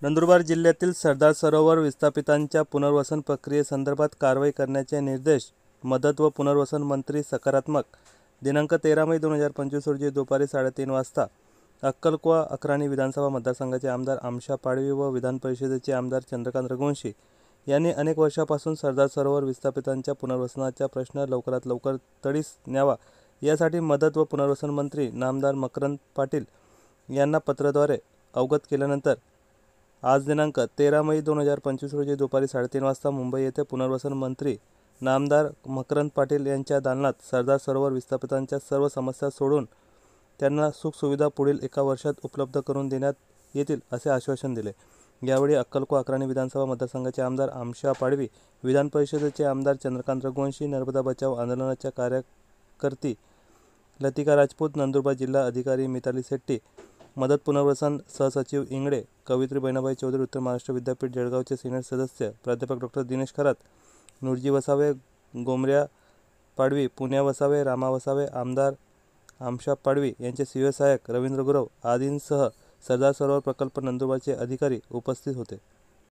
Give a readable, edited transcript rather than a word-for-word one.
नंदुरबार जिल्ह्यातील सरदार सरोवर विस्थापितांच्या पुनर्वसन प्रक्रियेसंदर्भात कारवाई करण्याचे निर्देश मदत व पुनर्वसन मंत्री सकारात्मक. दिनांक 13 मे 2025 रोजी दुपारी 3:30 वाजता अक्कलकुवा अक्राणी विधानसभा मतदारसंघाचे आमदार आमशा पाडवी व विधान परिषदेचे आमदार चंद्रकांत रघुवंशी यांनी अनेक वर्षांपासून सरदार सरोवर विस्थापितांच्या पुनर्वसनाचा प्रश्न लवकरात लवकर तडीस न्यावा यासाठी मदत व पुनर्वसन मंत्री नामदार मकरंद पाटील यांना पत्राद्वारे अवगत केल्यानंतर आज दिनांक 13 मे 2025 रोजी दुपारी 3:30 वाजता मुंबई येथे पुनर्वसन मंत्री नामदार मकरंद पाटील यांच्या दालनात सरदार सरोवर विस्थापितांच्या सर्व समस्या सोडवून त्यांना सुखसुविधा पुढील 1 वर्षात उपलब्ध करून देण्यात येतील असे आश्वासन दिले. यावेळी अक्कलकुवा अक्राणी विधानसभा मतदारसंघाचे आमदार आमशा पाडवी, विधान परिषदेचे आमदार चंद्रकांत रघुवंशी, नर्मदा बचाव आंदोलनाच्या कार्यकर्ती लतिका राजपूत, नंदुरबार जिल्हा अधिकारी मिताली शेट्टी, मदत पुनर्वसन सहसचिव इंगळे, कवयित्री बहिणाबाई चौधरी, उत्तर महाराष्ट्र विद्यापीठ जळगावचे सिनियर सदस्य प्राध्यापक डॉ. दिनेश खरात, नुरजी वसावे, गोमऱ्या पाडवी, पुण्या वसावे, रामा वसावे, आमदार आमशा पाडवी यांचे सीओ सहाय्यक रवींद्र गुरव आदींसह सरदार सरोवर प्रकल्प नंदुरबारचे अधिकारी उपस्थित होते.